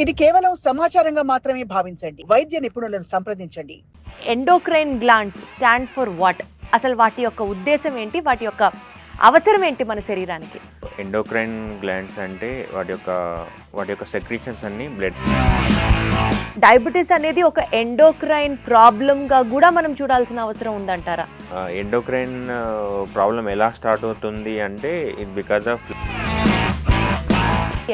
ఇది కేవలం సమాచారంగా మాత్రమే భావించండి. వైద్య నిపుణులను సంప్రదించండి. Endocrine glands stand for what? అసలు వాటి యొక్క ఉద్దేశం ఏంటి? వాటి యొక్క అవసరం ఏంటి మన శరీరానికి? ఎండోక్రైన్ గ్లాండ్స్ అంటే వాటి యొక్క సెక్రీషన్స్ అన్నీ బ్లడ్. డయాబెటీస్ అనేది ఒక ఎండోక్రైన్ ప్రాబ్లంగా కూడా మనం చూడాల్సిన అవసరం ఉందంటారా? ఎండోక్రైన్ ప్రాబ్లం ఎలా స్టార్ట్ అవుతుంది అంటే it because of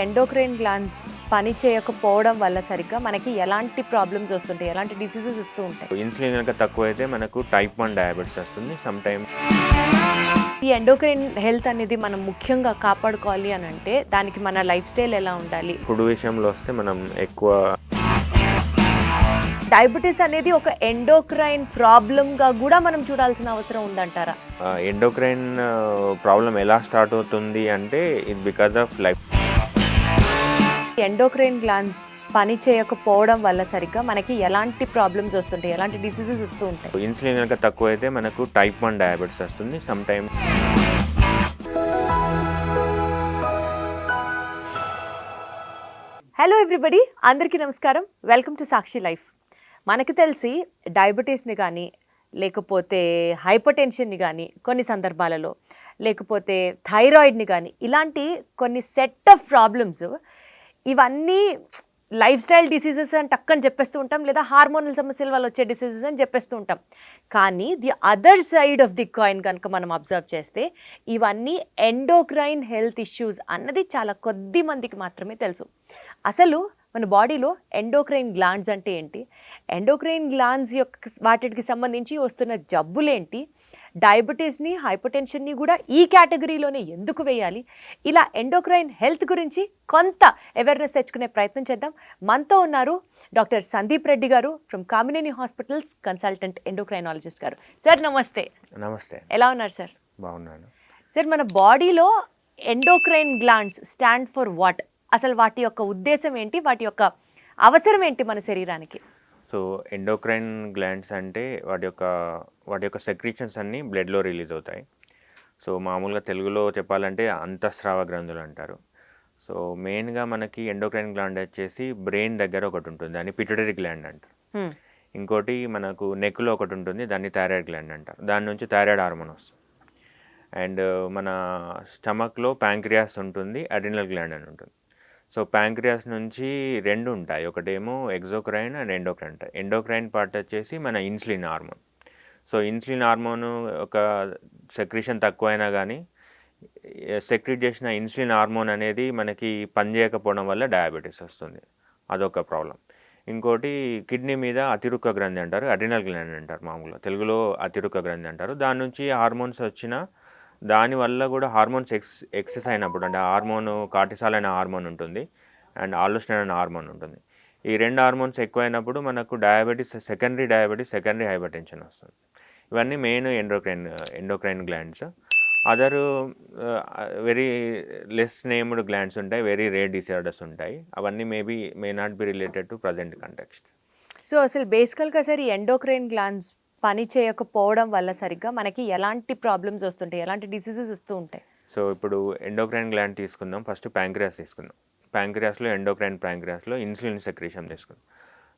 endocrine glands పని చేయకపోవడం వల్ల సరిగ్గా మనకి ఎలాంటి ప్రాబ్లమ్స్ వస్తుంటాయి, ఎలాంటి డిసీజెస్ వస్తూ ఉంటాయి? ఇన్సులిన్ కనుక తక్కువైతే మనకు టైప్ 1 డయాబెటీస్ వస్తుంది. సమ్ టైమ్ ఈ ఎండోక్రైన్ హెల్త్ అనేది మనం ముఖ్యంగా కాపాడుకోవాలి అని అంటే దానికి మన లైఫ్ స్టైల్ ఎలా ఉండాలి? ఫుడ్ విషయంలో వస్తే మనం ఎక్కువ డయాబెటీస్ అనేది ఒక ఎండోక్రైన్ ప్రాబ్లంగా కూడా మనం చూడాల్సిన అవసరం ఉందంటారా? ఎండోక్రైన్ ప్రాబ్లం ఎలా స్టార్ట్ అవుతుంది అంటే it because of life. Endocrine glands పని చేయకపోవడం వల్ల సరిగ్గా మనకి ఎలాంటి ప్రాబ్లమ్స్ వస్తుంటాయి, ఎలాంటి డిసీజెస్ వస్తూ ఉంటాయి? ఇన్సులిన్ కనుక తక్కువైతే మనకు టైప్ 1 డయాబెటీస్ వస్తుంది. సమ్ టైమ్ హలో ఎవ్రీబడి, అందరికీ నమస్కారం. Welcome to Sakshi life. మనకు తెలిసి డయాబెటీస్ని కానీ లేకపోతే హైపర్ టెన్షన్ని కానీ కొన్ని సందర్భాలలో, లేకపోతే థైరాయిడ్ని కానీ ఇలాంటి కొన్ని సెట్ ఆఫ్ ప్రాబ్లమ్స్, ఇవన్నీ లైఫ్ స్టైల్ డిసీజెస్ అని టక్కని చెప్పేస్తూ ఉంటాం, లేదా హార్మోనల్ సమస్యల వల్ల వచ్చే డిసీజెస్ అని చెప్పేస్తూ ఉంటాం. కానీ the other side of the coin కనుక మనం అబ్జర్వ్ చేస్తే ఇవన్నీ ఎండోక్రైన్ హెల్త్ ఇష్యూస్ అన్నది చాలా కొద్ది మందికి మాత్రమే తెలుసు. అసలు మన బాడీలో ఎండోక్రైన్ గ్లాండ్స్ అంటే ఏంటి, ఎండోక్రైన్ గ్లాండ్స్ యొక్క వాటికి సంబంధించి వస్తున్న జబ్బులేంటి, డయాబెటీస్ని హైపర్ టెన్షన్ని కూడా ఈ కేటగిరీలోనే ఎందుకు వేయాలి, ఇలా ఎండోక్రైన్ హెల్త్ గురించి కొంత అవేర్నెస్ తెచ్చుకునే ప్రయత్నం చేద్దాం. మనతో ఉన్నారు డాక్టర్ సందీప్ రెడ్డి గారు from Kamineni hospitals, consultant endocrinologist గారు. సార్ నమస్తే. నమస్తే. ఎలా ఉన్నారు సార్? బాగున్నాను సార్, మన బాడీలో endocrine glands stand for what? అసలు వాటి యొక్క ఉద్దేశం ఏంటి? వాటి యొక్క అవసరం ఏంటి మన శరీరానికి? సో ఎండోక్రైన్ గ్లాండ్స్ అంటే వాటి యొక్క సెక్రీషన్స్ అన్నీ బ్లడ్లో రిలీజ్ అవుతాయి. సో మామూలుగా తెలుగులో చెప్పాలంటే అంతఃస్రావ గ్రంథులు అంటారు. సో మెయిన్గా మనకి ఎండోక్రైన్ గ్లాండ్ వచ్చేసి బ్రెయిన్ దగ్గర ఒకటి ఉంటుంది, దాన్ని పిట్యూటరీ గ్లాండ్ అంటారు. ఇంకోటి మనకు నెక్లో ఒకటి ఉంటుంది, దాన్ని థైరాయిడ్ గ్లాండ్ అంటారు. దాని నుంచి థైరాయిడ్ హార్మోన్ వస్తుంది. అండ్ మన స్టమక్లో ప్యాంక్రియాస్ ఉంటుంది, అడ్రినల్ గ్లాండ్ అని ఉంటుంది. సో ప్యాంక్రియాస్ నుంచి రెండు ఉంటాయి, ఒకటేమో ఎగ్జోక్రైన్ అండ్ ఎండోక్రైన్ ఉంటాయి. ఎండోక్రైన్ పార్ట్ వచ్చేసి మన insulin hormone. So insulin hormone ఒక సెక్రీషన్ తక్కువైనా కానీ సెక్రీట్ చేసిన ఇన్సులిన్ హార్మోన్ అనేది మనకి పనిచేయకపోవడం వల్ల డయాబెటీస్ వస్తుంది, అదొక ప్రాబ్లం. ఇంకోటి కిడ్నీ మీద అతిరుక్క గ్రంథి అంటారు, అడ్రినల్ గ్లాండ్ అంటారు, మామూలుగా తెలుగులో అతిరుక్క గ్రంథి అంటారు. దాని నుంచి హార్మోన్స్ వచ్చిన దానివల్ల కూడా హార్మోన్స్ ఎక్సెస్ అయినప్పుడు, అంటే హార్మోన్ కార్టిసాల్ అనే హార్మోన్ ఉంటుంది అండ్ ఆల్డోస్టెరాన్ అనే హార్మోన్ ఉంటుంది. ఈ రెండు హార్మోన్స్ ఎక్కువైనప్పుడు మనకు secondary diabetes, secondary hyper tension వస్తుంది. ఇవన్నీ మెయిన్ ఎండోక్రైన్ గ్లాండ్స్. అదరు వెరీ లెస్ నేమ్డ్ గ్లాండ్స్ ఉంటాయి, వెరీ రేర్ డిసార్డర్స్ ఉంటాయి. అవన్నీ may not be related to present context. So అసలు బేసికల్గా సార్, ఈ ఎండోక్రైన్ గ్లాండ్స్ పని చేయకపోవడం వల్ల సరిగ్గా మనకి ఎలాంటి ప్రాబ్లమ్స్ వస్తుంటాయి, ఎలాంటి డిసీజెస్ వస్తూ ఉంటాయి? సో ఇప్పుడు ఎండోక్రైన్ గ్లాండ్ తీసుకుందాం. ఫస్ట్ ప్యాంక్రియాస్ తీసుకుందాం. ప్యాంక్రియాస్లో ఎండోక్రైన్ ప్యాంక్రియాస్లో ఇన్సులిన్ సెక్రీషన్ తీసుకుందాం.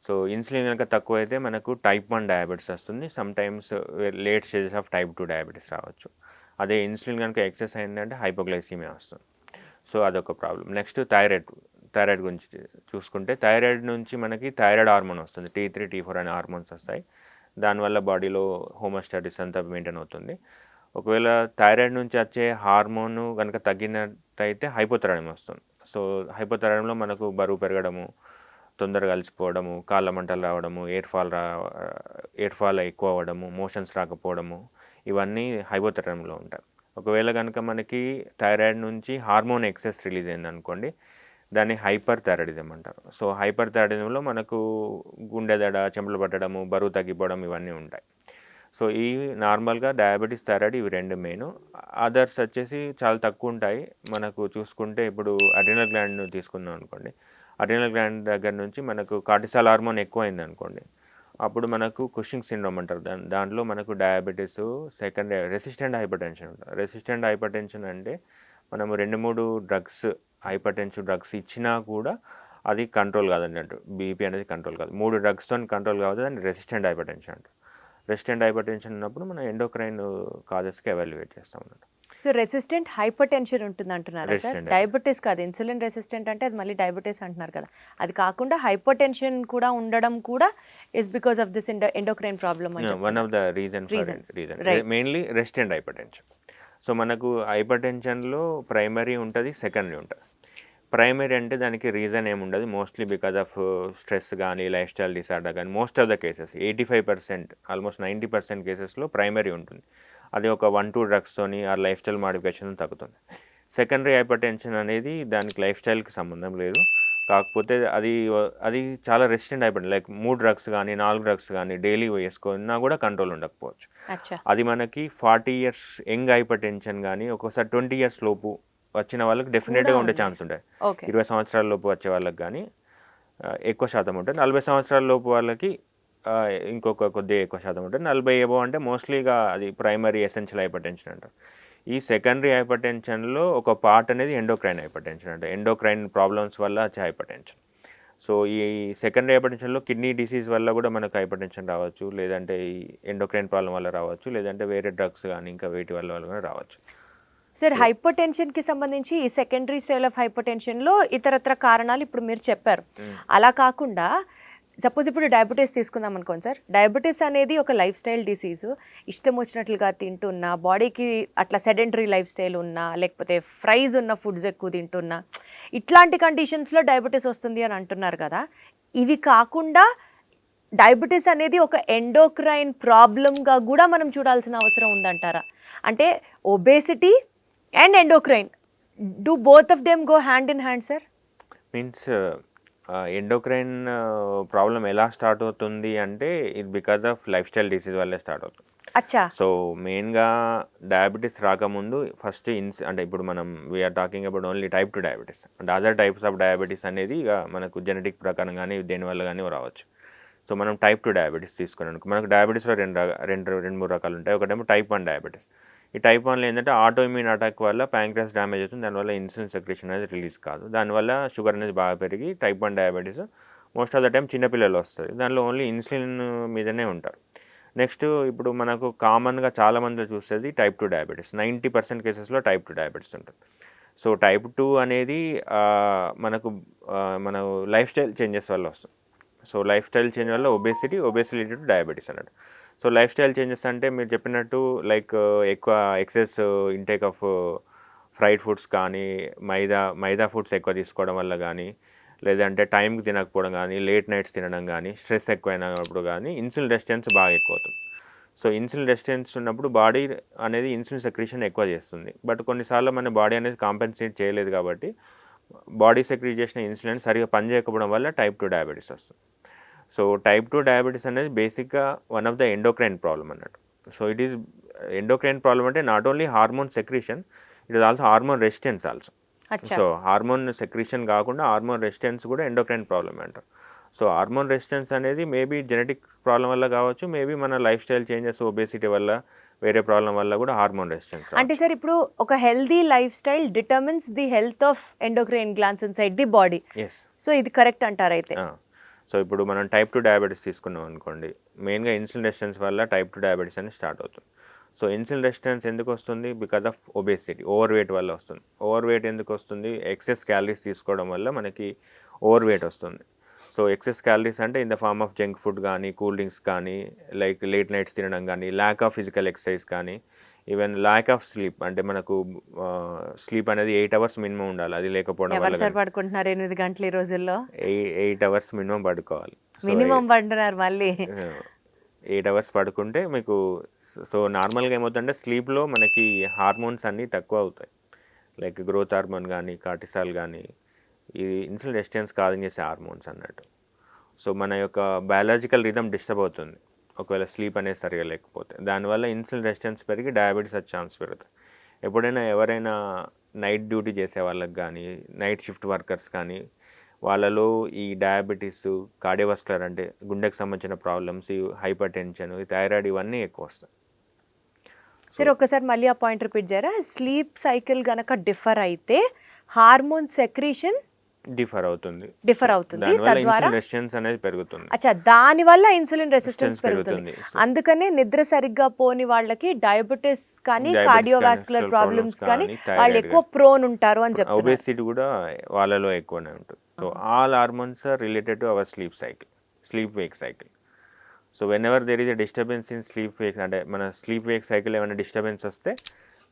సో ఇన్సులిన్ కనుక తక్కువైతే మనకు టైప్ 1 డయాబెటీస్ వస్తుంది. Some times late stages of type 2 diabetes రావచ్చు. అదే ఇన్సులిన్ కనుక ఎక్సెస్ అయిందంటే హైపోగ్లైసీమియా వస్తుంది. సో అదొక ప్రాబ్లం. నెక్స్ట్ థైరాయిడ్ గురించి చూసుకుంటే, థైరాయిడ్ నుంచి మనకి థైరాయిడ్ హార్మోన్ వస్తుంది, T3 T4 అనే హార్మోన్స్ వస్తాయి. దానివల్ల బాడీలో హోమోస్టాటిస్ అంతా మెయింటైన్ అవుతుంది. ఒకవేళ థైరాయిడ్ నుంచి వచ్చే హార్మోన్ కనుక తగ్గినట్టయితే హైపోథైరాయిడ్ వస్తుంది. సో హైపోథైరాయిడ్లో మనకు బరువు పెరగడము, తొందరగా అలసిపోవడము, కాళ్ళ మంటలు రావడము, ఎయిర్ ఫాల్ ఎక్కువ అవ్వడము, మోషన్స్ రాకపోవడము, ఇవన్నీ హైపోథైరాయిడ్లో ఉంటాయి. ఒకవేళ కనుక మనకి థైరాయిడ్ నుంచి హార్మోన్ ఎక్సెస్ రిలీజ్ అయింది అనుకోండి, దాన్ని హైపర్ థైరాయిడిజం అంటారు. సో హైపర్ థైరాయిడిజంలో మనకు గుండె దడ, చెమటలు పట్టడము, బరువు తగ్గిపోవడం ఇవన్నీ ఉంటాయి. సో ఈ నార్మల్గా డయాబెటీస్, థైరాయిడ్ ఇవి రెండు మెయిన్. అదర్స్ వచ్చేసి చాలా తక్కువ ఉంటాయి. మనకు చూసుకుంటే ఇప్పుడు అడ్రినల్ గ్లాండ్ తీసుకుందాం అనుకోండి, అడ్రినల్ గ్లాండ్ దగ్గర నుంచి మనకు కార్టిసాల్ హార్మోన్ ఎక్కువ అయింది అనుకోండి, అప్పుడు మనకు కుషింగ్ సిండ్రోమ్ అంటారు. దాంట్లో మనకు diabetes, second resistant hyper tension ఉంటుంది. రెసిస్టెంట్ హైపర్ టెన్షన్ అంటే మనము 2-3 డ్రగ్స్, హైపర్ టెన్షన్ డ్రగ్స్ ఇచ్చినా కూడా అది కంట్రోల్ కాదన్నట్టు. బీపీ అనేది కంట్రోల్ కాదు. 3 డ్రగ్స్‌తో కంట్రోల్ కాదు. దాన్ని రెసిస్టెంట్ హైపర్ టెన్షన్ అంటారు. రెసిస్టెంట్ హైపర్ టెన్షన్ ఉన్నప్పుడు మనం ఎండోక్రైన్ కాజెస్కి ఎవాల్యుయేట్ చేస్తాం అన్నట్టు. సో రెసిస్టెంట్ హైపర్ టెన్షన్ ఉంటుంది అంటున్నారా సార్? Resistant. డయాబెటీస్ కాదు, ఇన్సులిన్ రెసిస్టెంట్ అంటే అది మళ్ళీ డయాబెటీస్ అంటున్నారు కదా. అది కాకుండా హైపర్ టెన్షన్ కూడా ఉండడం కూడా is because of this endocrine problem అని one of the reason Right. Mainly resistant hypertension. So మనకు హైపర్ టెన్షన్లో ప్రైమరీ ఉంటుంది, సెకండరీ ఉంటుంది. ప్రైమరీ అంటే దానికి రీజన్ ఏముండదు, మోస్ట్లీ బికాజ్ ఆఫ్ స్ట్రెస్ కానీ లైఫ్ స్టైల్ డిసార్డర్ కానీ. Most of the cases 85%, almost 90% కేసెస్లో ప్రైమరీ ఉంటుంది. అది ఒక 1-2 డ్రగ్స్తోని ఆ లైఫ్ స్టైల్ మాడిఫికేషన్ తగ్గుతుంది. సెకండరీ హైపర్ టెన్షన్ అనేది దానికి లైఫ్ స్టైల్కి సంబంధం లేదు, కాకపోతే అది చాలా రెసిస్టెంట్ అయిపోయింది. లైక్ 3 డ్రగ్స్ కానీ 4 డ్రగ్స్ కానీ డైలీ వేసుకున్నా కూడా కంట్రోల్ ఉండకపోవచ్చు. అచ్చా. అది మనకి 40 ఇయర్స్ యంగ్ హైపర్ టెన్షన్ కానీ ఒక్కోసారి 20 ఇయర్స్ లోపు వచ్చిన వాళ్ళకి డెఫినెట్గా ఉండే ఛాన్స్ ఉంటాయి. ఓకే. 20 సంవత్సరాల లోపు వచ్చే వాళ్ళకి కానీ ఎక్కువ శాతం ఉంటుంది. 40 సంవత్సరాల లోపు వాళ్ళకి ఇంకొక కొద్దిగా ఎక్కువ శాతం ఉంటుంది. 40 ఏబో అంటే మోస్ట్లీగా అది ప్రైమరీ ఎసెన్షియల్ హైపర్ టెన్షన్ అంటారు. ఈ సెకండరీ హైపర్ టెన్షన్లో ఒక పార్ట్ అనేది ఎండోక్రైన్ హైపర్ టెన్షన్ అంటే ఎండోక్రైన్ ప్రాబ్లమ్స్ వల్ల వచ్చే హైపర్ టెన్షన్. సో ఈ సెకండరీ హైపర్ టెన్షన్లో కిడ్నీ డిసీజ్ వల్ల కూడా మనకు హైపర్ టెన్షన్ రావచ్చు, లేదంటే ఈ ఎండోక్రైన్ ప్రాబ్లం వల్ల రావచ్చు, లేదంటే వేరే డ్రగ్స్ కానీ ఇంకా వేటి వల్ల కూడా రావచ్చు. సార్ హైపర్ టెన్షన్కి సంబంధించి ఈ సెకండరీ స్టైల్ ఆఫ్ హైపర్ టెన్షన్లో ఇతరత్ర కారణాలు ఇప్పుడు మీరు చెప్పారు. అలా కాకుండా సపోజ్ ఇప్పుడు డయాబెటీస్ తీసుకుందాం అనుకోండి సార్. డయాబెటీస్ అనేది ఒక లైఫ్ స్టైల్ డిసీజు. ఇష్టం వచ్చినట్లుగా తింటున్నా, బాడీకి అట్లా సెడెంటరీ లైఫ్ స్టైల్ ఉన్నా, లేకపోతే ఫ్రైజ్ ఉన్న ఫుడ్స్ ఎక్కువ తింటున్నా, ఇట్లాంటి కండిషన్స్లో డయాబెటీస్ వస్తుంది అని అంటున్నారు కదా. ఇవి కాకుండా డయాబెటీస్ అనేది ఒక ఎండోక్రైన్ ప్రాబ్లమ్గా కూడా మనం చూడాల్సిన అవసరం ఉందంటారా? అంటే obesity and endocrine, do both of them go hand in hand sir? Means endocrine problem ఎలా స్టార్ట్ అవుతుంది అంటే ఇది because of life style disease వల్లే స్టార్ట్ అవుతుంది. అచ్చా. సో మెయిన్గా డయాబెటీస్ రాకముందు ఫస్ట్ అంటే ఇప్పుడు మనం we're talking about only type 2 diabetes. అంటే అదర్ టైప్స్ ఆఫ్ డయాబెటీస్ అనేది ఇక మనకు జెనెటిక్ ప్రకారం కానీ దేనివల్ల కానీ రావచ్చు. సో మనం టైప్ 2 డయాబెటీస్ తీసుకున్నాను. మనకు డయాబెటీస్లో రెండు మూడు రకాలు ఉంటాయి. ఒకటేమో టైప్ 1 డయాబెటీస్. ఈ టైప్ 1లో ఏంటంటే ఆటో ఇమ్యూన్ అటాక్ వల్ల ప్యాంక్రియాస్ డ్యామేజ్ అవుతుంది, దానివల్ల ఇన్సులిన్ సెక్రేషన్ అనేది రిలీజ్ కాదు, దానివల్ల షుగర్ అనేది బాగా పెరిగి type 1 diabetes most of the time చిన్నపిల్లలు వస్తుంది. దానిలో ఓన్లీ ఇన్సులిన్ మీదనే ఉంటారు. నెక్స్ట్ ఇప్పుడు మనకు కామన్గా చాలామంది చూసేది టైప్ 2 డయాబెటీస్. 90% కేసెస్లో టైప్ 2 డయాబెటీస్ ఉంటుంది. సో టైప్ 2 అనేది మనకు మన లైఫ్ స్టైల్ చేంజెస్ వల్ల వస్తుంది. సో లైఫ్ స్టైల్ చేంజ్ వల్ల ఒబేసిటీ టు డయాబెటీస్ అన్నట్టు. సో లైఫ్ స్టైల్ చేంజెస్ అంటే మీరు చెప్పినట్టు లైక్ ఎక్కువ excess intake of fried foods కానీ మైదా ఫుడ్స్ ఎక్కువ తీసుకోవడం వల్ల కానీ, లేదంటే టైంకి తినకపోవడం కానీ, లేట్ నైట్స్ తినడం కానీ, స్ట్రెస్ ఎక్కువైనప్పుడు కానీ ఇన్సులిన్ రెసిస్టెన్స్ బాగా ఎక్కువ అవుతుంది. సో ఇన్సులిన్ రెసిస్టెన్స్ ఉన్నప్పుడు బాడీ అనేది ఇన్సులిన్ సెక్రీషన్ ఎక్కువ చేస్తుంది. బట్ కొన్నిసార్లు మన బాడీ అనేది కాంపెన్సేట్ చేయలేదు కాబట్టి బాడీ సెక్రీట్ చేసిన ఇన్సులిన్ సరిగా పనిచేయకపోవడం వల్ల టైప్ 2 డయాబెటీస్ వస్తుంది. సో టైప్ 2 డయాబెటీస్ అనేది బేసిక్గా one of the endocrine problem అన్నట్టు. So it is endocrine problem అంటే not only hormone secretion, it is also hormone resistance also. So hormone secretion కాకుండా హార్మోన్ రెసిస్టెన్స్ కూడా ఎండోక్రైన్ ప్రాబ్లమ్ అంటారు. So hormone resistance అనేది maybe genetic problem వల్ల కావచ్చు, maybe మన life style changes obesity వల్ల వేరే ప్రాబ్లం వల్ల కూడా హార్మోన్ రెసిస్టెన్స్. అంటే సార్ ఇప్పుడు ఒక healthy life style determines the health of endocrine glands inside the body. So ఇది కరెక్ట్ అంటారు అయితే? సో ఇప్పుడు మనం టైప్ 2 డయాబెటీస్ తీసుకున్నాం అనుకోండి, మెయిన్గా ఇన్సులిన్ రెసిస్టెన్స్ వల్ల టైప్ 2 డయాబెటీస్ అనేది స్టార్ట్ అవుతుంది. సో ఇన్సులిన్ రెసిస్టెన్స్ ఎందుకు వస్తుంది? Because of obesity, over weight వల్ల వస్తుంది. ఓవర్ వెయిట్ ఎందుకు వస్తుంది? ఎక్సెస్ క్యాలరీస్ తీసుకోవడం వల్ల మనకి ఓవర్ వెయిట్ వస్తుంది. సో ఎక్సెస్ క్యాలరీస్ అంటే in the form of junk food కానీ, కూల్ డ్రింక్స్ కానీ, లైక్ లేట్ నైట్స్ తినడం కానీ, ల్యాక్ ఆఫ్ ఫిజికల్ ఎక్సర్సైజ్ కానీ, ఈవెన్ ల్యాక్ ఆఫ్ స్లీప్. అంటే మనకు స్లీప్ అనేది 8 hours మినిమం ఉండాలి, అది లేకపోవడం వల్ల. సార్ పడుకుంటున్నారు 8 గంటలు ఈ రోజుల్లో? 8 hours మినిమం పడుకోవాలి. మినిమం పడుతున్నారు మళ్ళీ 8 hours పడుకుంటే మీకు. సో నార్మల్గా ఏమవుతుందంటే స్లీప్లో మనకి హార్మోన్స్ అన్నీ తక్కువ అవుతాయి, లైక్ గ్రోత్ హార్మోన్ కానీ, కార్టిసాల్ కానీ, ఈ ఇన్సులిన్ రెసిస్టెన్స్ కాజింగ్ చేసే హార్మోన్స్ అన్నట్టు. సో మన యొక్క బయాలజికల్ రిథమ్ డిస్టర్బ్ అవుతుంది ఒకవేళ స్లీప్ అనేది సరిగా లేకపోతే. దానివల్ల ఇన్సులిన్ రెసిస్టెన్స్ పెరిగి డయాబెటీస్ వచ్చే ఛాన్స్ పెరుగుతుంది. ఎప్పుడైనా ఎవరైనా నైట్ డ్యూటీ చేసే వాళ్ళకి కానీ, నైట్ షిఫ్ట్ వర్కర్స్ కానీ, వాళ్ళలో ఈ డయాబెటీస్, కార్డియోవాస్కులర్ అంటే గుండెకి సంబంధించిన ప్రాబ్లమ్స్, హైపర్ టెన్షన్, థైరాయిడ్ ఇవన్నీ ఎక్కువ వస్తాయి. సరే ఒక్కసారి మళ్ళీ ఆ పాయింట్ రిపీట్ చేయరా? స్లీప్ సైకిల్ కనుక డిఫర్ అయితే హార్మోన్ సెక్రీషన్ డిఫర్ అవుతుంది. డిఫర్ అవుతుంది. దానివల్ల తద్వారా ఇన్సులిన్ రెసిస్టెన్స్ అనేది పెరుగుతుంది. అచ్చా, దానివల్ల ఇన్సులిన్ రెసిస్టెన్స్ పెరుగుతుంది. పెరుగుతుంది. అందుకనే నిద్ర సరిగ్గా పోని వాళ్ళకి డయాబెటీస్ కానీ Diabetes కార్డియోవాస్కులర్ కానీ, ప్రాబ్లమ్స్ కానీ కానీ, వాళ్ళు thyroid ఎక్కువ ప్రోన్ ఉంటారు అని చెప్తున్నారు. ఒబేసిటీ కూడా వాళ్ళలో ఎక్కువనే ఉంటుంది. So all hormones are related to our sleep wake cycle. So whenever there is a disturbance in sleep wake, అంటే మన స్లీప్ వేక్ సైకిల్ ఏమైనా డిస్టర్బెన్స్ వస్తే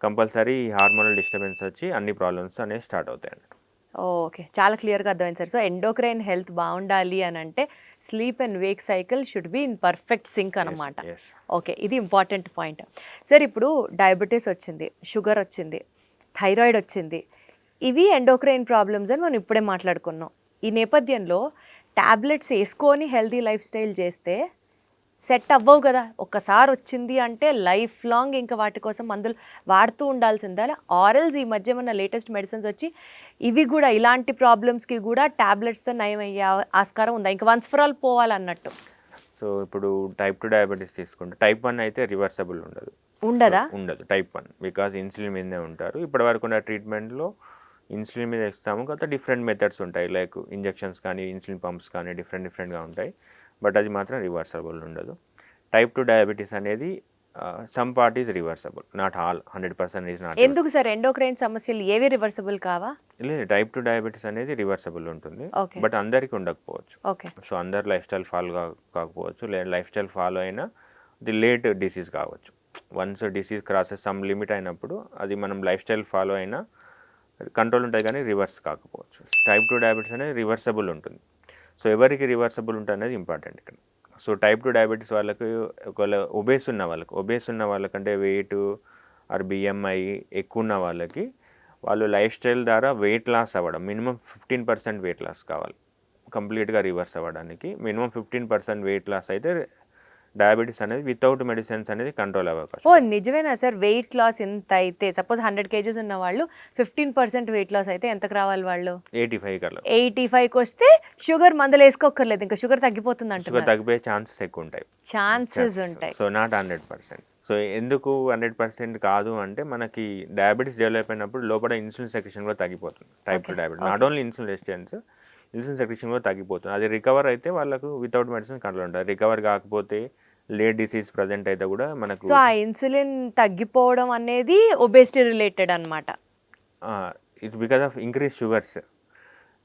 కంపల్సరీ హార్మోనల్ డిస్టర్బెన్స్ వచ్చి అన్ని ప్రాబ్లమ్స్ అనేవి స్టార్ట్ అవుతాయి అన్నట్టు. ఓకే, చాలా క్లియర్గా అర్థమైంది సార్. సో ఎండోక్రైన్ హెల్త్ బాగుండాలి అని అంటే sleep and wake cycle should be in perfect sync అనమాట. yes. ఓకే, ఇది ఇంపార్టెంట్ పాయింట్. సార్ ఇప్పుడు డయాబెటీస్ వచ్చింది, షుగర్ వచ్చింది, థైరాయిడ్ వచ్చింది, ఇవి ఎండోక్రైన్ ప్రాబ్లమ్స్ అని మనం ఇప్పుడే మాట్లాడుకున్నాం. ఈ నేపథ్యంలో ట్యాబ్లెట్స్ వేసుకొని హెల్తీ లైఫ్ స్టైల్ చేస్తే సెట్ అవ్వవు కదా. ఒక్కసారి వచ్చింది అంటే లైఫ్ లాంగ్ ఇంకా వాటి కోసం మందులు వాడుతూ ఉండాల్సిందే. ఆరల్స్ ఈ మధ్య మన లేటెస్ట్ మెడిసిన్స్ వచ్చి ఇవి కూడా ఇలాంటి ప్రాబ్లమ్స్కి కూడా ట్యాబ్లెట్స్తో నయం అయ్యే ఆస్కారం ఉందా, ఇంకా వన్స్ ఫర్ ఆల్ పోవాలన్నట్టు? సో ఇప్పుడు టైప్ 2 డయాబెటీస్ తీసుకుంటే టైప్ 1 అయితే రివర్సబుల్ ఉండదా? ఉండదు టైప్ 1, బికాజ్ ఇన్సులిన్ మీదనే ఉంటారు. ఇప్పటి వరకు ఉన్న ట్రీట్మెంట్లో ఇన్సులిన్ మీద ఇస్తాము, కొత్త డిఫరెంట్ మెథడ్స్ ఉంటాయి, లైక్ ఇంజెక్షన్స్ కానీ ఇన్సులిన్ పంప్స్ కానీ డిఫరెంట్గా ఉంటాయి. బట్ అది మాత్రం రివర్సబుల్ ఉండదు. టైప్ 2 డయాబెటీస్ అనేది some part is reversible, not all, 100% is not. ఎందుకు సార్ ఎండోక్రైన్ సమస్యలు ఏవి రివర్సబుల్ కావా? లేదు, టైప్ 2 డయాబెటీస్ అనేది రివర్సబుల్ ఉంటుంది, Okay. బట్ అందరికీ ఉండకపోవచ్చు. ఓకే, సో అందరు లైఫ్ స్టైల్ ఫాలో కాకపోవచ్చు, లేదా లైఫ్ స్టైల్ ఫాలో అయినా అది లేట్ డిసీజ్ కావచ్చు. Once disease crosses some limit అయినప్పుడు అది మనం లైఫ్ స్టైల్ ఫాలో అయినా కంట్రోల్ ఉంటుంది, కానీ రివర్స్ కాకపోవచ్చు. టైప్ 2 డయాబెటీస్ అనేది రివర్సబుల్ ఉంటుంది. సో ఎవరికి రివర్సబుల్ ఉంటుంది అనేది ఇంపార్టెంట్ ఇక్కడ. సో టైప్ 2 డయాబెటీస్ వాళ్ళకి, ఒకవేళ ఒబేస్ ఉన్న వాళ్ళకంటే వెయిట్ ఆర్ బిఎంఐ ఎక్కువ ఉన్న వాళ్ళకి, వాళ్ళు లైఫ్ స్టైల్ ద్వారా వెయిట్ లాస్ అవ్వడం, మినిమం 15% వెయిట్ లాస్ కావాలి కంప్లీట్గా రివర్స్ అవ్వడానికి. మినిమం 15% వెయిట్ లాస్ అయితే డయాబెటీస్ అనేది వితౌట్ మెడిసిన్స్ అనేది కంట్రోల్ అవ్వవచ్చు. ఓ నిజమేనా సార్? వెయిట్ లాస్ ఎంత అయితే, సపోజ్ 100 kgs ఉన్న వాళ్ళు 15% వెయిట్ లాస్ అయితే ఎంతకు రావాలి వాళ్ళు? 85 కల్లా. 85కి వస్తే షుగర్ మందులు వేసుకోక్కర్లేదు, ఇంకా షుగర్ తగ్గిపోతుంది షుగర్ అంటున్నారు. తగ్గిపోయే ఛాన్సెస్ ఎక్కువ ఉంటాయి. ఛాన్సెస్ ఉంటాయి. So not 100%. సో ఎందుకు 100% కాదు అంటే, మనకి డయాబెటీస్ డెవలప్ అయినప్పుడు లోపల ఇన్సులిన్ సెక్రెషన్ కూడా తగ్గిపోతుంది. Type 2 diabetes not only insulin resistance, insulin secretion కూడా తగ్గిపోతుంది. అది రికవర్ అయితే వాళ్ళకు వితౌట్ మెడిసిన్ కంట్రోల్ ఉంటుంది. రికవర్ కాకపోతే లేట్ డిసీజ్ ప్రజెంట్ అయితే కూడా మనకు. సో ఆ ఇన్సులిన్ తగ్గిపోవడం అనేది ఒబేసిటీ రిలేటెడ్ అనమాట. It's because of increase sugars.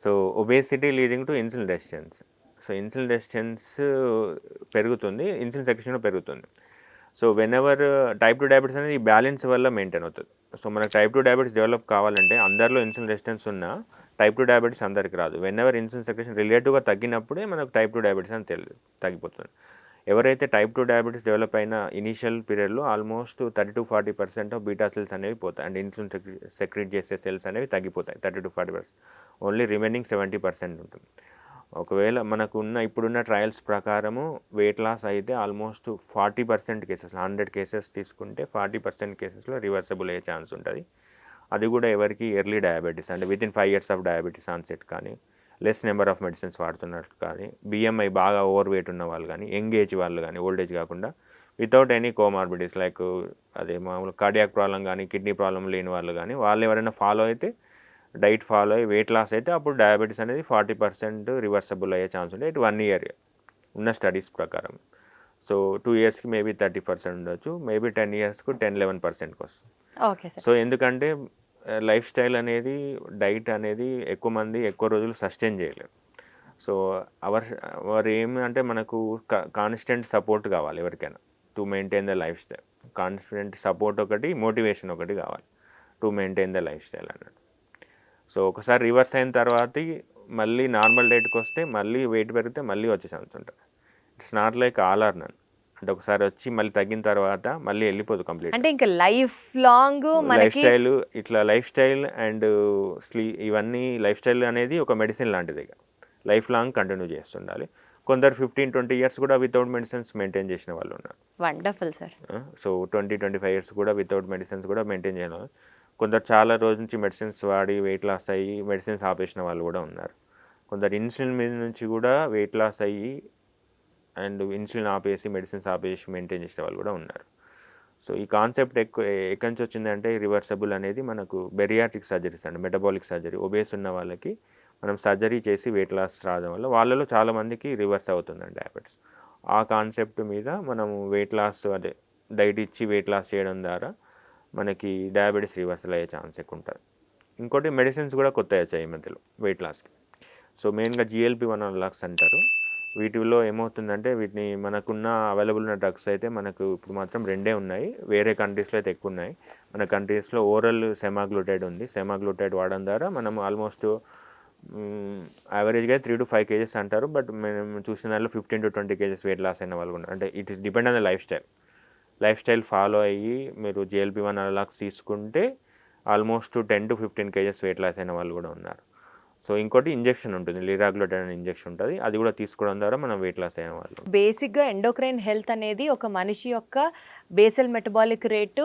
So obesity leading to insulin resistance. So insulin resistance పెరుగుతుంది, ఇన్సులిన్ సెక్రెషన్ పెరుగుతుంది. So when ever type 2 diabetes అనేది ఈ బ్యాలెన్స్ వల్ల మెయింటైన్ అవుతుంది. సో మనకు టైప్ 2 డయాబెటీస్ డెవలప్ కావాలంటే అందరిలో ఇన్సులిన్ రెసిస్టెన్స్ ఉన్న టైప్ 2 డయాబెటీస్ అందరికి రాదు. వెన్ ఎవర్ ఇన్సులిన్ సెక్రెషన్ రిలేటివ్గా తగ్గినప్పుడే మనకు టైప్ 2 డయాబెటీస్ అని తగ్గిపోతుంది. ఎవరైతే టైప్ 2 డయాబెటీస్ డెవలప్ అయిన ఇనీషియల్ పీరియడ్లో ఆల్మోస్ట్ 30-40% ఆఫ్ బీటా సెల్స్ అనేవి పోతాయి, అండ్ ఇన్సులిన్ సెక్రెట్ చేసే సెల్స్ అనేవి తగ్గిపోతాయి. 30-40%, ఓన్లీ రిమైనింగ్ 70% ఉంటుంది. ఒకవేళ మనకు ఇప్పుడున్న ట్రయల్స్ ప్రకారము వెయిట్ లాస్ అయితే ఆల్మోస్ట్ 40% కేసెస్, 100 కేసెస్ తీసుకుంటే 40% కేసెస్లో రివర్సబుల్ అయ్యే ఛాన్స్ ఉంటుంది. అది కూడా ఎవరికి ఎర్లీ డయాబెటీస్, అంటే within 5 years of diabetes onset కానీ, లెస్ నెంబర్ ఆఫ్ మెడిసిన్స్ వాడుతున్నట్టు కానీ, బిఎంఐ బాగా ఓవర్ వెయిట్ ఉన్న వాళ్ళు కానీ, యంగ్ ఏజ్ వాళ్ళు కానీ, ఓల్డ్ ఏజ్ కాకుండా వితౌట్ ఎనీ కోమార్బిడిటీస్ లైక్ అదే మామూలు కార్డియాక్ ప్రాబ్లం కానీ, కిడ్నీ ప్రాబ్లం లేని వాళ్ళు కానీ, వాళ్ళు ఎవరైనా ఫాలో అయితే, డైట్ ఫాలో అయ్యి వెయిట్ లాస్ అయితే, అప్పుడు డయాబెటీస్ అనేది 40% రివర్సబుల్ అయ్యే ఛాన్స్ ఉంటుంది. ఇటు 1 year ఉన్న స్టడీస్ ప్రకారం. సో 2 yearsకి మేబీ 30% ఉండొచ్చు, మేబీ 10 yearsకు 10-11%కి వస్తుంది. Okay sir. సో ఎందుకంటే లైఫ్ స్టైల్ అనేది, డైట్ అనేది ఎక్కువ మంది ఎక్కువ రోజులు సస్టైన్ చేయలేరు. సో అవర్ ఏమి అంటే మనకు కాన్స్టెంట్ సపోర్ట్ కావాలి ఎవరికైనా to maintain the life style. Constant support ఒకటి, మోటివేషన్ ఒకటి కావాలి to maintain the life style అన్నట్టు. సో ఒకసారి రివర్స్ అయిన తర్వాత మళ్ళీ నార్మల్ డైట్కి వస్తే మళ్ళీ వెయిట్ పెరిగితే మళ్ళీ వచ్చే ఛాన్స్ ఉంటుంది. It's not like all or none. అంటే ఒకసారి వచ్చి మళ్ళీ తగ్గిన తర్వాత మళ్ళీ వెళ్ళిపోదు కంప్లీట్. అంటే ఇంకా లైఫ్ లాంగ్ లైఫ్ స్టైల్, ఇట్లా లైఫ్ స్టైల్ అండ్ ఇవన్నీ లైఫ్ స్టైల్ అనేది ఒక మెడిసిన్ లాంటిది, లైఫ్ లాంగ్ కంటిన్యూ చేస్తుండాలి. కొందరు 15-20 years కూడా వితౌట్ మెడిసిన్స్ మెయింటైన్ చేసిన వాళ్ళు ఉన్నారు. Wonderful sir. సో 20-25 years కూడా వితౌట్ మెడిసిన్స్ కూడా మెయింటైన్ చేయడం. కొందరు చాలా రోజుల నుంచి మెడిసిన్స్ వాడి వెయిట్ లాస్ అయ్యి మెడిసిన్స్ ఆపేసిన వాళ్ళు కూడా ఉన్నారు. కొందరు ఇన్సులిన్ మీద నుంచి కూడా వెయిట్ లాస్ అయ్యి అండ్ ఇన్సులిన్ ఆపేసి మెడిసిన్స్ ఆపేసి మెయింటైన్ చేసే వాళ్ళు కూడా ఉన్నారు. సో ఈ కాన్సెప్ట్ ఎక్కడి నుంచి వచ్చిందంటే, రివర్సబుల్ అనేది మనకు బెరియాట్రిక్ సర్జరీస్ అండి, మెటబాలిక్ సర్జరీ, ఒబేస్ ఉన్న వాళ్ళకి మనం సర్జరీ చేసి వెయిట్ లాస్ రావడం వల్ల వాళ్ళలో చాలామందికి రివర్స్ అవుతుందండి డయాబెటీస్. ఆ కాన్సెప్ట్ మీద మనము వెయిట్ లాస్ అదే డైట్ ఇచ్చి వెయిట్ లాస్ చేయడం ద్వారా మనకి డయాబెటీస్ రివర్సల్ అయ్యే ఛాన్స్ ఎక్కువ ఉంటుంది. ఇంకోటి మెడిసిన్స్ కూడా కొత్తగా వచ్చాయి ఈ మధ్యలో వెయిట్ లాస్కి. సో మెయిన్గా GLP-1 అనలాగ్స్ అంటారు. వీటిలో ఏమవుతుందంటే వీటిని మనకున్న అవైలబుల్ ఉన్న డ్రగ్స్ అయితే మనకు ఇప్పుడు మాత్రం 2 ఉన్నాయి. వేరే కంట్రీస్లో అయితే ఎక్కువ ఉన్నాయి. మన కంట్రీస్లో ఓరల్ సెమాగ్లూటైడ్ ఉంది. సెమాగ్లూటైడ్ వాడడం ద్వారా మనం ఆల్మోస్ట్ యావరేజ్గా 3 to 5 kgs అంటారు. బట్ మేము చూసిన దానిలో 15 to 20 kgs వెయిట్ లాస్ అయిన వాళ్ళు కూడా, అంటే it is depend on the lifestyle follow అయ్యి మీరు GLP-1 అనలాగ్స్ తీసుకుంటే almost 10 to 15 kgs weight loss అయిన వాళ్ళు కూడా ఉన్నారు. సో ఇంకోటి ఇంజెక్షన్ ఉంటుంది, లిరాగ్లూటైడ్ అనే ఇంజెక్షన్ ఉంటుంది. అది కూడా తీసుకోవడం ద్వారా మనం వెయిట్ లాస్ అయిన వాళ్ళు. బేసిక్గా ఎండోక్రైన్ హెల్త్ అనేది ఒక మనిషి యొక్క బేసల్ మెటబాలిక్ రేటు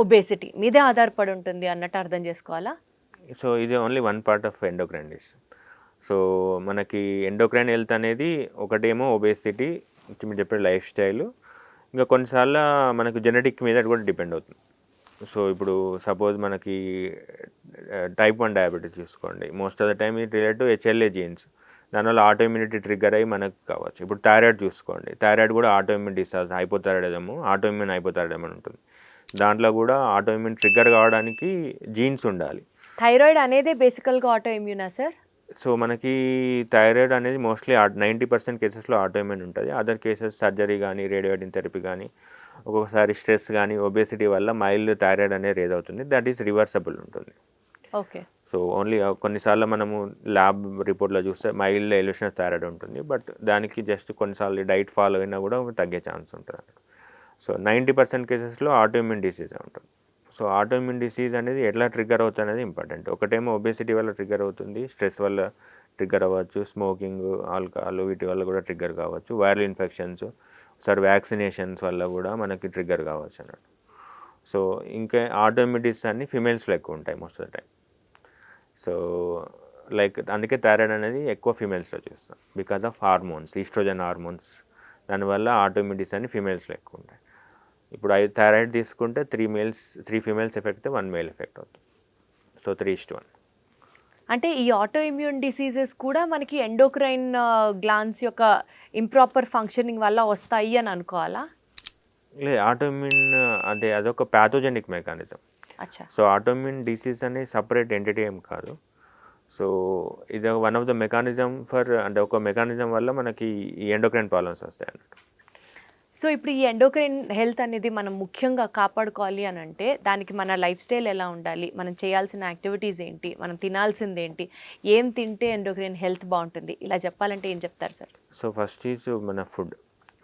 ఒబేసిటీ మీదే ఆధారపడి ఉంటుంది అన్నట్టు అర్థం చేసుకోవాలా? సో ఇది only one part of endocrine disease. So మనకి ఎండోక్రైన్ హెల్త్ అనేది ఒకటేమో ఒబేసిటీ, మీరు చెప్పే లైఫ్ స్టైల్, ఇంకా కొన్నిసార్లు మనకు జెనెటిక్ మీద కూడా డిపెండ్ అవుతుంది. సో ఇప్పుడు సపోజ్ మనకి type 1 డయాబెటీస్ చూసుకోండి, most of the time it relate to HLA genes. దానివల్ల ఆటో ఇమ్యూనిటీ ట్రిగ్గర్ అయ్యి మనకు కావచ్చు. ఇప్పుడు థైరాయిడ్ చూసుకోండి, థైరాయిడ్ కూడా autoimmune disorder, hypothyroidism, autoimmune hypothyroidism అని ఉంటుంది. దాంట్లో కూడా ఆటో ఇమ్యూన్ ట్రిగ్గర్ కావడానికి జీన్స్ ఉండాలి. థైరాయిడ్ అనేది బేసికల్గా ఆటో ఇమ్యూనా సార్? సో మనకి థైరాయిడ్ అనేది మోస్ట్లీ 90% కేసెస్లో ఆటో ఇమ్యూన్ ఉంటుంది. అదర్ కేసెస్ సర్జరీ కానీ, రేడియేటింగ్ థెరపీ కానీ, ఒక్కొక్కసారి స్ట్రెస్ కానీ, ఒబేసిటీ వల్ల మైల్డ్ థైరాయిడ్ అనేది రేజ్ అవుతుంది. దట్ ఈస్ రివర్సబుల్ ఉంటుంది. ఓకే. సో ఓన్లీ కొన్నిసార్లు మనము ల్యాబ్ రిపోర్ట్లో చూస్తే మైల్డ్ ఎలివేషన్ ఆఫ్ థైరాయిడ్ ఉంటుంది. బట్ దానికి జస్ట్ కొన్నిసార్లు డైట్ ఫాలో అయినా కూడా తగ్గే ఛాన్స్ ఉంటుంది. సో 90% కేసెస్లో ఆటో ఇమ్యూన్ డిసీజ్ ఉంటుంది. సో ఆటో ఇమ్యూన్ డిసీజ్ అనేది ఎట్లా ట్రిగ్గర్ అవుతుంది అనేది ఇంపార్టెంట్. ఒకటేమో ఒబేసిటీ వల్ల ట్రిగ్గర్ అవుతుంది, స్ట్రెస్ వల్ల ట్రిగ్గర్ అవ్వచ్చు, స్మోకింగ్, ఆల్కహాల్ వీటి వల్ల కూడా ట్రిగ్గర్ కావచ్చు, వైరల్ ఇన్ఫెక్షన్స్, ఒకసారి వ్యాక్సినేషన్స్ వల్ల కూడా మనకి ట్రిగ్గర్ కావచ్చు అన్నట్టు. సో ఇంకా ఆటో ఇమ్యూన్ డిసీజ్ అన్ని ఫిమేల్స్లో ఎక్కువ ఉంటాయి most of the time. So like అందుకే థైరాయిడ్ అనేది ఎక్కువ ఫీమేల్స్లో చూస్తాం because of hormones, oestrogen hormones. దానివల్ల ఆటో ఇమ్యూన్ డిసీజ్ అన్ని ఫీమేల్స్లో ఎక్కువ ఉంటాయి. ఇప్పుడు థైరాయిడ్ తీసుకుంటే 3 ఫీమేల్స్ ఎఫెక్ట్, 1 మేల్ ఎఫెక్ట్ అవుతుంది. సో 3:1. అంటే ఈ ఆటో ఇమ్యూన్ డిసీజెస్ కూడా మనకి ఎండోక్రైన్ గ్లాండ్స్ యొక్క ఇంప్రాపర్ ఫంక్షనింగ్ వల్ల వస్తాయి అని అనుకోవాలా? లేదు, ఆటో ఇమ్యూన్ అదొక ప్యాథోజెనిక్ మెకానిజం. అచ్చా. సో ఆటో ఇమ్యూన్ డిసీజ్ అనేది సపరేట్ ఎంటిటీ ఏం కాదు. సో ఇది వన్ ఆఫ్ ద మెకానిజం అంటే ఒక మెకానిజం వల్ల మనకి ఈ ఎండోక్రైన్ ప్రాబ్లమ్స్ వస్తాయి అన్నట్టు. సో ఇప్పుడు ఈ ఎండోక్రైన్ హెల్త్ అనేది మనం ముఖ్యంగా కాపాడుకోవాలి అని అంటే దానికి మన లైఫ్ స్టైల్ ఎలా ఉండాలి, మనం చేయాల్సిన యాక్టివిటీస్ ఏంటి, మనం తినాల్సింది ఏంటి, ఏం తింటే ఎండోక్రైన్ హెల్త్ బాగుంటుంది, ఇలా చెప్పాలంటే ఏం చెప్తారు సార్? సో ఫస్ట్ ఈజ్ మన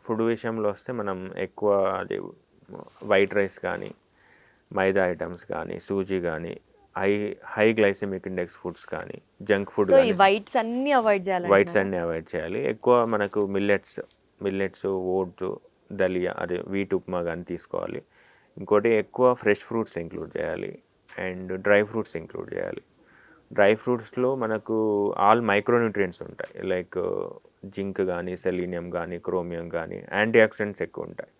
ఫుడ్ విషయంలో వస్తే మనం ఎక్కువ అది వైట్ రైస్ కానీ, మైదా ఐటమ్స్ కానీ, సూజీ కానీ, హై గ్లైసెమిక్ ఇండెక్స్ ఫుడ్స్ కానీ, జంక్ ఫుడ్, సో ఈ వైట్స్ అన్నీ అవాయిడ్ చేయాలి. ఎక్కువ మనకు మిల్లెట్స్, ఓట్స్, దలియా, వీట్ ఉప్మా కానీ తీసుకోవాలి. ఇంకోటి ఎక్కువ ఫ్రెష్ ఫ్రూట్స్ ఇంక్లూడ్ చేయాలి అండ్ డ్రై ఫ్రూట్స్ ఇంక్లూడ్ చేయాలి. డ్రై ఫ్రూట్స్లో మనకు ఆల్ మైక్రోన్యూట్రియంట్స్ ఉంటాయి, లైక్ జింక్ కానీ, సెలీనియం కానీ, క్రోమియం కానీ, యాంటీ ఆక్సిడెంట్స్ ఎక్కువ ఉంటాయి.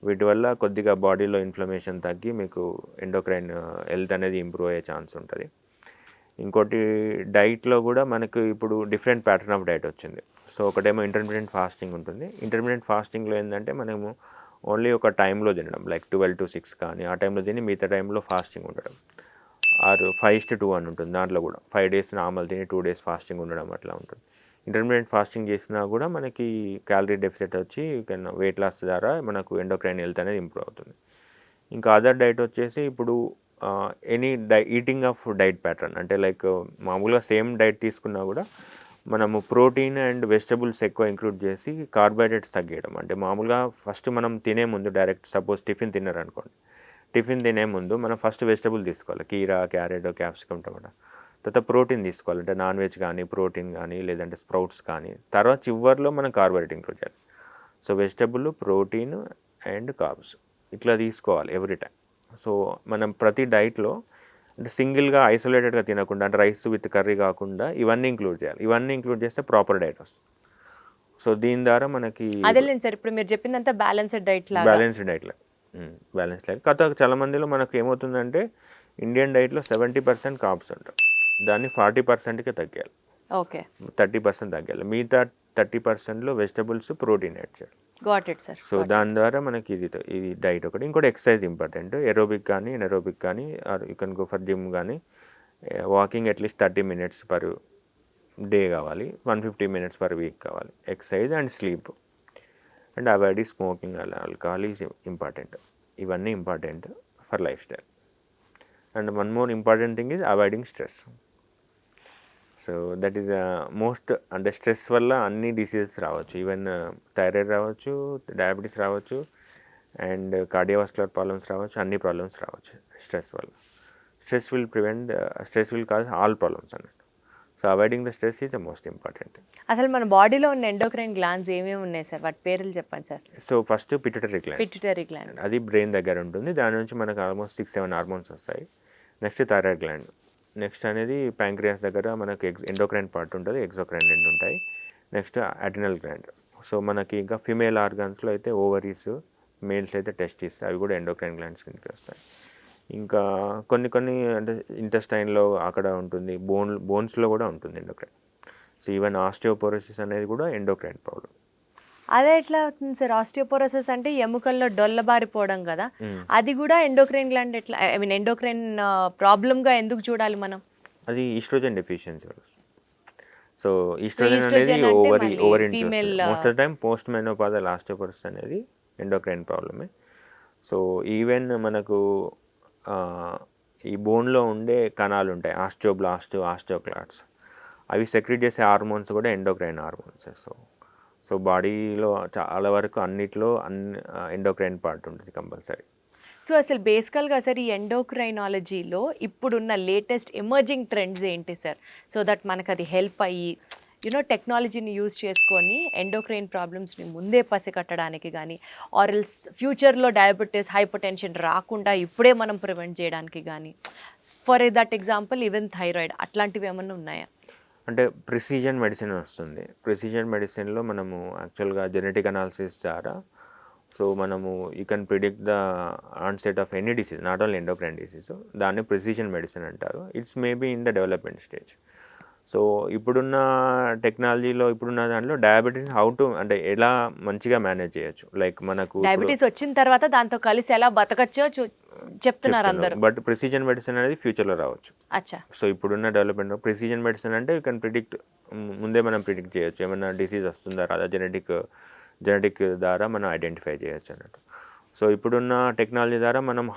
వీటి వల్ల కొద్దిగా బాడీలో ఇన్ఫ్లమేషన్ తగ్గి మీకు ఎండోక్రైన్ హెల్త్ అనేది ఇంప్రూవ్ అయ్యే ఛాన్స్ ఉంటుంది. ఇంకోటి డైట్లో కూడా మనకు ఇప్పుడు డిఫరెంట్ ప్యాటర్న్ ఆఫ్ డైట్ వచ్చింది. సో ఒకటేమో ఇంటర్మీడియట్ ఫాస్టింగ్ ఉంటుంది. ఇంటర్మీడియట్ ఫాస్టింగ్లో ఏంటంటే మనము ఓన్లీ ఒక టైంలో తినడం, లైక్ 12 to 6 కానీ ఆ టైంలో తిని మిగతా టైంలో ఫాస్టింగ్ ఉండడం. 5:2 అని ఉంటుంది. దాంట్లో కూడా 5 days నార్మల్ తిని 2 days ఫాస్టింగ్ ఉండడం అట్లా ఉంటుంది. ఇంటర్మీడియట్ ఫాస్టింగ్ చేసినా కూడా మనకి క్యాలరీ డెఫిసిట్ వచ్చి వెయిట్ లాస్ ద్వారా మనకు ఎండోక్రైన్ హెల్త్ అనేది ఇంప్రూవ్ అవుతుంది. ఇంకా అదర్ డైట్ వచ్చేసి ఇప్పుడు any eating of diet pattern, అంటే లైక్ మామూలుగా సేమ్ డైట్ తీసుకున్నా కూడా మనము ప్రోటీన్ అండ్ వెజిటబుల్స్ ఎక్కువ ఇంక్లూడ్ చేసి కార్బోహైడ్రేట్స్ తగ్గించడం. అంటే మామూలుగా ఫస్ట్ మనం తినే ముందు డైరెక్ట్ సపోజ్ టిఫిన్ తిన్నారనుకోండి, టిఫిన్ తినే ముందు మనం ఫస్ట్ వెజిటబుల్ తీసుకోవాలి, కీరా, క్యారెట్, క్యాప్సికమ్, టమాటా. తర్వాత ప్రోటీన్ తీసుకోవాలి, అంటే నాన్ వెజ్ కానీ, ప్రోటీన్ కానీ, లేదంటే స్ప్రౌట్స్ కానీ. తర్వాత చివరిలో మనం కార్బోహైడ్రేట్ ఇంక్లూడ్ చేయాలి. So vegetable, protein and carbs ఇట్లా తీసుకోవాలి ఎవ్రీ టైం. సో మనం ప్రతి డైట్లో అంటే సింగిల్గా ఐసోలేటెడ్గా తినకుండా, అంటే రైస్ విత్ కర్రీ కాకుండా ఇవన్నీ ఇంక్లూడ్ చేయాలి. ఇవన్నీ ఇంక్లూడ్ చేస్తే ప్రాపర్ డైట్ వస్తుంది. సో దీని ద్వారా మనకి అదేలేండి సార్, ఇప్పుడు మీరు చెప్పిందంతా బ్యాలెన్స్డ్ డైట్ కాకపోతే చాలా మందిలో మనకు ఏమవుతుందంటే ఇండియన్ డైట్లో 70% కార్బ్స్ ఉంటాయి, దాన్ని 40%కే తగ్గాలి. ఓకే, 30% తగ్గాలి. మిగతా 30%లో వెజిటబుల్స్, ప్రోటీన్ యాడ్ చేయాలి. Got it sir. సో దాని ద్వారా మనకి ఇది డైట్ ఒకటి. ఇంకోటి ఎక్సర్సైజ్ ఇంపార్టెంట్. ఎరోబిక్ కానీ ఎనరోబిక్ కానీ or you can go for gym కానీ walking at least 30 minutes per day కావాలి, 150 minutes పర్ వీక్ కావాలి. Exercise and sleep and avoiding smoking, alcohol is important. ఇవన్నీ important for lifestyle. And one more important thing is avoiding stress. So that is most. అంటే stress వల్ల అన్ని diseases రావచ్చు. Even thyroid రావచ్చు, diabetes రావచ్చు, and cardiovascular problems రావచ్చు, అన్ని problems రావచ్చు స్ట్రెస్ వల్ల. Stress will cause all problems అన్నట్టు. So avoiding the stress is the most important. అసలు మన బాడీలో ఉన్న ఎండోక్రైన్ గ్లాండ్స్ ఏమేమి ఉన్నాయి సార్? వాటి పేర్లు చెప్పండి sir. So first pituitary gland. Pituitary gland అది బ్రెయిన్ దగ్గర ఉంటుంది. దాని నుంచి మనకు ఆల్మోస్ట్ 6-7 హార్మోన్స్ వస్తాయి. Next thyroid gland. నెక్స్ట్ అనేది ప్యాంక్రియాస్ దగ్గర మనకు ఎండోక్రైన్ పార్ట్ ఉంటుంది, ఎగ్జోక్రైన్ 2 ఉంటాయి. Next adrenal gland. సో మనకి ఇంకా ఫిమేల్ ఆర్గాన్స్లో అయితే ఓవరీస్, మేల్స్ అయితే టెస్టిస్, అవి కూడా ఎండోక్రైన్ గ్లాండ్స్ కిందకి వస్తాయి. ఇంకా కొన్ని అంటే ఇంటెస్టైన్లో అక్కడ ఉంటుంది, బోన్స్లో కూడా ఉంటుంది ఎండోక్రైన్. సో ఈవెన్ ఆస్టియోపోరోసిస్ అనేది కూడా ఎండోక్రైన్ ప్రాబ్లం. అదే ఎట్లా అవుతుంది సార్? ఆస్టియోపోరోసిస్ అంటే ఎముకల్లో డొల్లబారిపోవడం కదా, అది కూడా ఎండోక్రైన్ గ్లాండ్ ఎట్లా, ఐ మీన్ ఎండోక్రైన్ ప్రాబ్లమ్గా ఎందుకు చూడాలి మనం? అది ఈస్ట్రోజన్ డెఫిషియన్సీ వల్ల. సో ఈస్ట్రోజన్ అనేది over interest. Most of the time post menopausal osteoporosis అనేది ఎండోక్రైన్ ప్రాబ్లమే. సో ఈవెన్ మనకు ఈ బోన్లో ఉండే కణాలు ఉంటాయి, ఆస్టియోబ్లాస్ట్, ఆస్టియోక్లాట్స్, అవి సెక్రెట్ చేసే హార్మోన్స్ కూడా ఎండోక్రైన్ హార్మోన్స్. సో బాడీలో చాలా వరకు అన్నిట్లో ఎండోక్రైన్ పార్ట్ ఉంటుంది కంపల్సరీ. సో అసలు బేసికల్గా సార్ ఈ ఎండోక్రైనాలజీలో ఇప్పుడున్న లేటెస్ట్ ఎమర్జింగ్ ట్రెండ్స్ ఏంటి సార్? సో దట్ మనకు అది హెల్ప్ అయ్యి టెక్నాలజీని యూజ్ చేసుకొని ఎండోక్రైన్ ప్రాబ్లమ్స్ని ముందే పసిగట్టడానికి కానీ, ఆర్ ఎల్స్ ఫ్యూచర్లో డయాబెటీస్, హైపర్ టెన్షన్ రాకుండా ఇప్పుడే మనం ప్రివెంట్ చేయడానికి కానీ, for that example even thyroid, అట్లాంటివి ఏమన్నా ఉన్నాయా? అంటే ప్రిసిజన్ మెడిసిన్ వస్తుంది. ప్రిసిజన్ మెడిసిన్లో మనము యాక్చువల్గా జెనెటిక్ అనాలిసిస్ ద్వారా సో మనము you can predict the onset of any disease, not only endocrine disease. దాన్ని ప్రిసిజన్ మెడిసిన్ అంటారు. It's maybe in the development stage. So ఇప్పుడున్న టెక్నాలజీలో, ఇప్పుడున్న దాంట్లో డయాబెటీస్ అంటే ఎలా మంచిగా మేనేజ్ చేయొచ్చు, లైక్ మనకు డయాబెటీస్ వచ్చిన తర్వాత దాంతో కలిసి ఎలా బతకచ్చో చెప్తున్నారు అందరూ. బట్ ప్రిసిజన్ మెడిసిన్ అనేది ఫ్యూచర్లో రావచ్చు. అచ్చా. సో ఇప్పుడున్న డెవలప్మెంట్ ప్రిసిజన్ మెడిసిన్ అంటే యూ కెన్ ప్రిడిక్ట్, ముందే మనం ప్రిడిక్ట్ చేయొచ్చు ఏమైనా డిసీజ్ వస్తుందా రాదా, జెనెటిక్ ద్వారా మనం ఐడెంటిఫై చేయొచ్చు అన్నట్టు. సో ఇప్పుడున్న టెక్నాలజీ ద్వారా మనం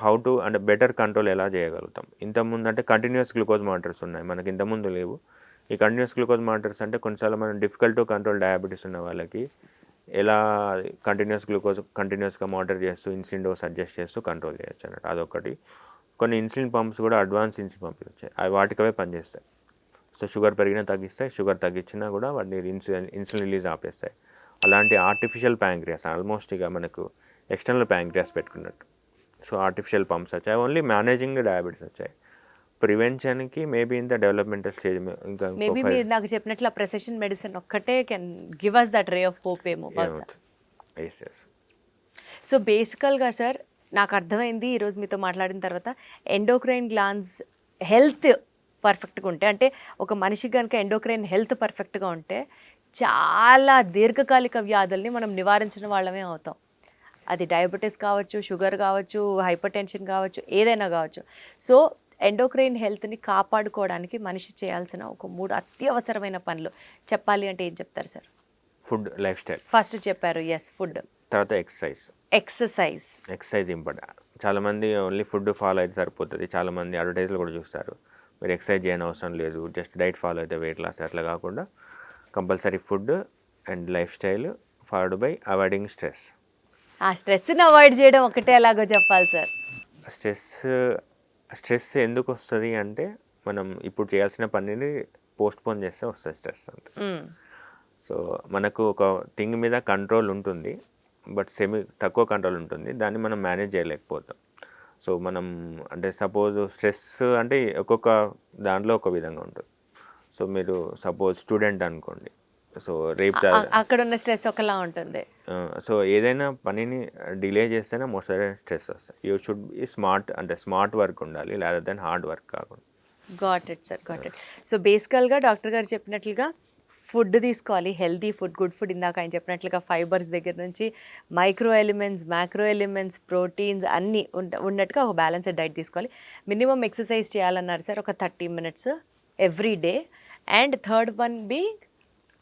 అంటే బెటర్ కంట్రోల్ ఎలా చేయగలుగుతాం. ఇంతకుముందు అంటే కంటిన్యూస్ గ్లూకోజ్ మానిటర్స్ ఉన్నాయి, మనకి ఇంతకుముందు లేవు. ఈ కంటిన్యూస్ గ్లూకోజ్ మానిటర్స్ అంటే కొన్నిసార్లు మనం డిఫికల్ట్ టు కంట్రోల్ డయాబెటీస్ ఉన్న వాళ్ళకి ఎలా కంటిన్యూస్గా మానిటర్ చేస్తూ ఇన్సులిన్ డోస్ అడ్జస్ట్ చేస్తూ కంట్రోల్ చేయొచ్చు అన్నట్టు. అదొకటి. కొన్ని ఇన్సులిన్ పంప్స్ కూడా అడ్వాన్స్ ఇన్సులిన్ పంప్స్ వచ్చాయి, అవి వాటికవే పనిచేస్తాయి. సో షుగర్ పెరిగినా తగ్గిస్తాయి, షుగర్ తగ్గించినా కూడా వాటిని ఇన్సులిన్ రిలీజ్ ఆపేస్తాయి. అలాంటి ఆర్టిఫిషియల్ ప్యాంక్రియాస్, ఆల్మోస్ట్ ఇక మనకు ఎక్స్టర్నల్ ప్యాంక్రియాస్ పెట్టుకున్నట్టు. సో ఆర్టిఫిషియల్ పంప్స్ వచ్చాయి. ఓన్లీ మేనేజింగ్ డయాబెటీస్ వచ్చాయి. ప్రివెన్షన్కి maybe in the developmental stage ఇంకా మేబీ మీరు నాకు చెప్పినట్లు ప్రెసిషన్ మెడిసిన్ ఒక్కటే can give us that ray of hope ఏమో. సో బేసికల్గా సార్ నాకు అర్థమైంది ఈరోజు మీతో మాట్లాడిన తర్వాత, ఎండోక్రైన్ గ్లాండ్స్ హెల్త్ పర్ఫెక్ట్గా ఉంటే, అంటే ఒక మనిషికి కనుక ఎండోక్రైన్ హెల్త్ పర్ఫెక్ట్గా ఉంటే చాలా దీర్ఘకాలిక వ్యాధుల్ని మనం నివారించిన వాళ్ళమే అవుతాం. అది డయాబెటీస్ కావచ్చు, షుగర్ కావచ్చు, హైపర్ టెన్షన్ కావచ్చు, ఏదైనా కావచ్చు. సో ఎండోక్రైన్ హెల్త్ని కాపాడుకోవడానికి మనిషి చేయాల్సిన ఒక 3 అత్యవసరమైన పనులు చెప్పాలి అంటే ఏం చెప్తారు sir? Food, life style first చెప్పారు, ఎస్ ఫుడ్. తర్వాత ఎక్సర్సైజ్ ఇంపార్టెంట్. చాలామంది ఓన్లీ ఫుడ్ ఫాలో అయితే సరిపోతుంది. చాలామంది అడ్వర్టైజ్లు కూడా చూస్తారు, మీరు ఎక్సర్సైజ్ చేయని అవసరం లేదు, జస్ట్ డైట్ ఫాలో అయితే వెయిట్ లాస్, అట్లా కాకుండా compulsory food and life style followed by avoiding stress. ఆ స్ట్రెస్ని అవాయిడ్ చేయడం ఒకటే ఎలాగో చెప్పాలి సార్. స్ట్రెస్ ఎందుకు వస్తుంది అంటే, మనం ఇప్పుడు చేయాల్సిన పనిని పోస్ట్పోన్ చేస్తే వస్తుంది స్ట్రెస్ అంతే. సో మనకు ఒక థింగ్ మీద కంట్రోల్ ఉంటుంది, బట్ తక్కువ కంట్రోల్ ఉంటుంది, దాన్ని మనం మేనేజ్ చేయలేకపోతాం. సో మనం అంటే సపోజ్ స్ట్రెస్ అంటే ఒక్కొక్క దాంట్లో ఒక విధంగా ఉంటుంది. సో మీరు సపోజ్ స్టూడెంట్ అనుకోండి, సో రేపు అక్కడ ఉన్న స్ట్రెస్ ఒకలా ఉంటుంది. సో ఏదైనా పనిని డిలే చేస్తేనే మోస్ట్ స్ట్రెస్ వస్తాయి. యూ షుడ్ బి స్మార్ట్, అంటే స్మార్ట్ వర్క్ ఉండాలి, లేదా దెన్ హార్డ్ వర్క్ కాకుండా. Got it sir, got it. So బేసికల్గా డాక్టర్ గారు చెప్పినట్లుగా ఫుడ్ తీసుకోవాలి, హెల్తీ ఫుడ్, గుడ్ ఫుడ్. ఇందాక ఆయన చెప్పినట్లుగా ఫైబర్స్ దగ్గర నుంచి micro elements, macro elements, proteins అన్నీ ఉన్నట్టుగా ఒక బ్యాలెన్స్డ్ డైట్ తీసుకోవాలి. మినిమం ఎక్సర్సైజ్ చేయాలన్నారు సార్, ఒక 30 minutes every day. And third one B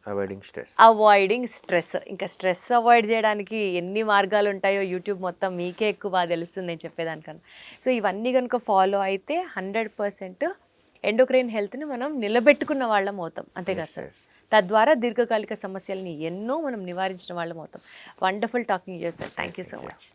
avoiding stress. ఇంకా స్ట్రెస్ అవాయిడ్ చేయడానికి ఎన్ని మార్గాలు ఉంటాయో యూట్యూబ్ మొత్తం మీకే ఎక్కువ బాగా తెలుస్తుంది నేను చెప్పేదానికన్నా. సో ఇవన్నీ కనుక ఫాలో అయితే 100% ఎండోక్రైన్ హెల్త్ని మనం నిలబెట్టుకున్న వాళ్ళం అవుతాం, అంతే కదా సార్? తద్వారా దీర్ఘకాలిక సమస్యలని ఎన్నో మనం నివారించిన వాళ్ళం అవుతాం. Wonderful talking you sir, thank you so much.